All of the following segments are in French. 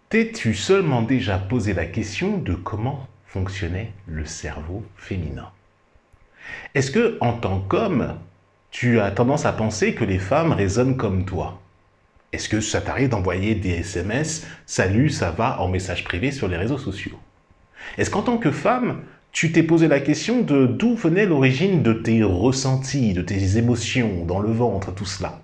T'es-tu seulement déjà posé la question de comment fonctionnait le cerveau féminin? Est-ce que, en tant qu'homme, tu as tendance à penser que les femmes raisonnent comme toi? Est-ce que ça t'arrive d'envoyer des SMS «Salut, ça va» en message privé sur les réseaux sociaux? Est-ce qu'en tant que femme, tu t'es posé la question de d'où venait l'origine de tes ressentis, de tes émotions, dans le ventre, tout cela?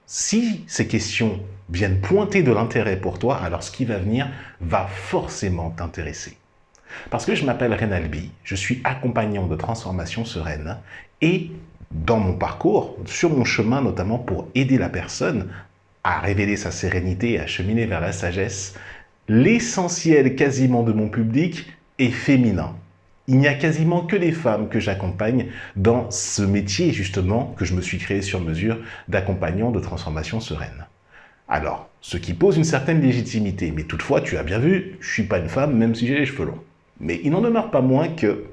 Si ces questions viennent pointer de l'intérêt pour toi, alors ce qui va venir va forcément t'intéresser. Parce que je m'appelle Renalbi, je suis accompagnant de transformation sereine et dans mon parcours, sur mon chemin notamment pour aider la personne à révéler sa sérénité et à cheminer vers la sagesse, l'essentiel quasiment de mon public est féminin. Il n'y a quasiment que les femmes que j'accompagne dans ce métier justement que je me suis créé sur mesure d'accompagnant de transformation sereine. Alors, ce qui pose une certaine légitimité, mais toutefois, tu as bien vu, je ne suis pas une femme même si j'ai les cheveux longs. Mais il n'en demeure pas moins que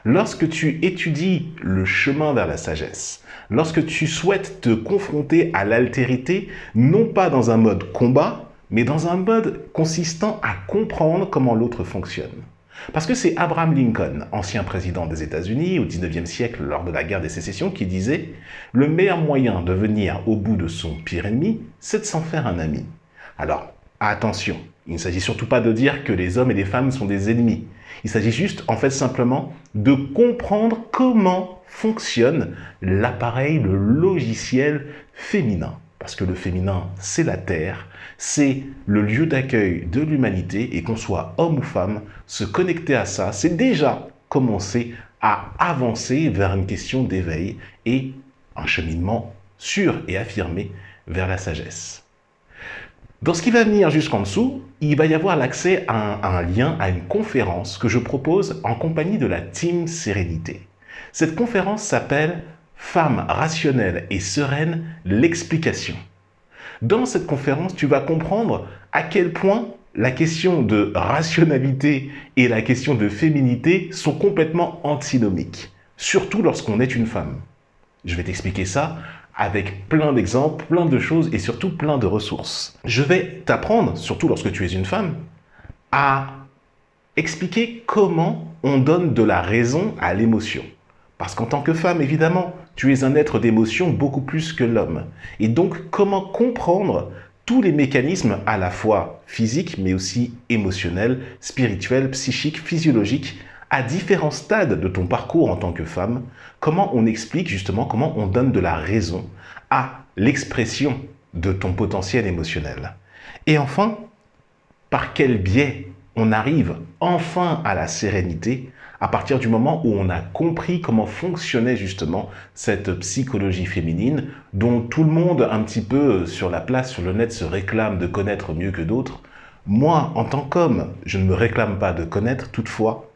lorsque tu étudies le chemin vers la sagesse, lorsque tu souhaites te confronter à l'altérité, non pas dans un mode combat, mais dans un mode consistant à comprendre comment l'autre fonctionne. Parce que c'est Abraham Lincoln, ancien président des États-Unis au XIXe siècle lors de la guerre des sécessions, qui disait « Le meilleur moyen de venir au bout de son pire ennemi, c'est de s'en faire un ami ». Alors, attention, il ne s'agit surtout pas de dire que les hommes et les femmes sont des ennemis. Il s'agit juste, en fait, simplement de comprendre comment fonctionne l'appareil, le logiciel féminin. Parce que le féminin, c'est la Terre, c'est le lieu d'accueil de l'humanité, et qu'on soit homme ou femme, se connecter à ça, c'est déjà commencer à avancer vers une question d'éveil et un cheminement sûr et affirmé vers la sagesse. Dans ce qui va venir jusqu'en dessous, il va y avoir l'accès à un lien, à une conférence que je propose en compagnie de la Team Sérénité. Cette conférence s'appelle « Femmes rationnelles et sereines, l'explication ». Dans cette conférence, tu vas comprendre à quel point la question de rationalité et la question de féminité sont complètement antinomiques, surtout lorsqu'on est une femme. Je vais t'expliquer ça avec plein d'exemples, plein de choses et surtout plein de ressources. Je vais t'apprendre, surtout lorsque tu es une femme, à expliquer comment on donne de la raison à l'émotion. Parce qu'en tant que femme, évidemment, tu es un être d'émotion beaucoup plus que l'homme. Et donc, comment comprendre tous les mécanismes à la fois physiques, mais aussi émotionnels, spirituels, psychiques, physiologiques, à différents stades de ton parcours en tant que femme, comment on explique justement, comment on donne de la raison à l'expression de ton potentiel émotionnel. Et enfin, par quel biais on arrive enfin à la sérénité à partir du moment où on a compris comment fonctionnait justement cette psychologie féminine dont tout le monde un petit peu sur la place, sur le net, se réclame de connaître mieux que d'autres. Moi, en tant qu'homme, je ne me réclame pas de connaître, toutefois,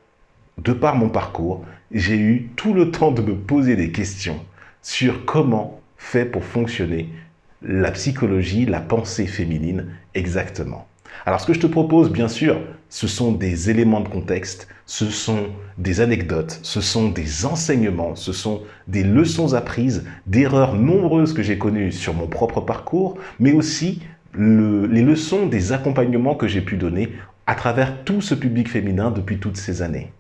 de par mon parcours, j'ai eu tout le temps de me poser des questions sur comment fait pour fonctionner la psychologie, la pensée féminine exactement. Alors ce que je te propose, bien sûr, ce sont des éléments de contexte, ce sont des anecdotes, ce sont des enseignements, ce sont des leçons apprises, d'erreurs nombreuses que j'ai connues sur mon propre parcours, mais aussi les leçons des accompagnements que j'ai pu donner à travers tout ce public féminin depuis toutes ces années.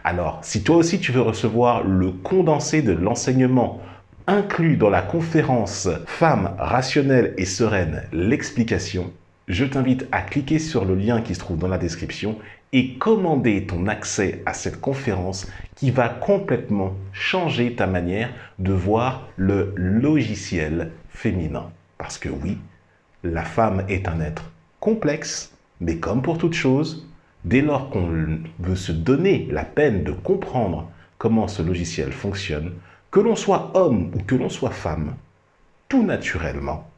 Alors, si toi aussi tu veux recevoir le condensé de l'enseignement inclus dans la conférence Femmes rationnelles et sereines, l'explication, je t'invite à cliquer sur le lien qui se trouve dans la description et commander ton accès à cette conférence qui va complètement changer ta manière de voir le logiciel féminin. Parce que oui, la femme est un être complexe, mais comme pour toute chose, dès lors qu'on veut se donner la peine de comprendre comment ce logiciel fonctionne, que l'on soit homme ou que l'on soit femme, tout naturellement,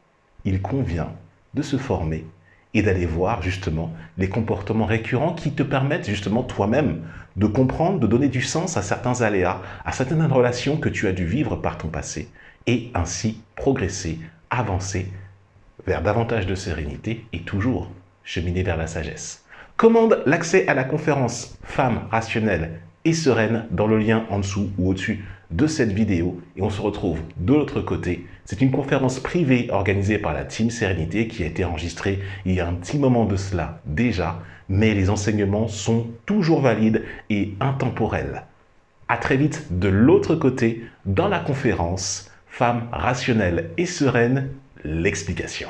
il convient de se former et d'aller voir justement les comportements récurrents qui te permettent justement toi-même de comprendre, de donner du sens à certains aléas, à certaines relations que tu as dû vivre par ton passé et ainsi progresser, avancer vers davantage de sérénité et toujours cheminer vers la sagesse. Commande l'accès à la conférence Femmes rationnelles et sereines dans le lien en dessous ou au-dessus de cette vidéo et on se retrouve de l'autre côté. C'est une conférence privée organisée par la Team Sérénité qui a été enregistrée il y a un petit moment de cela déjà, mais les enseignements sont toujours valides et intemporels. À très vite de l'autre côté dans la conférence Femmes rationnelles et sereines, l'explication.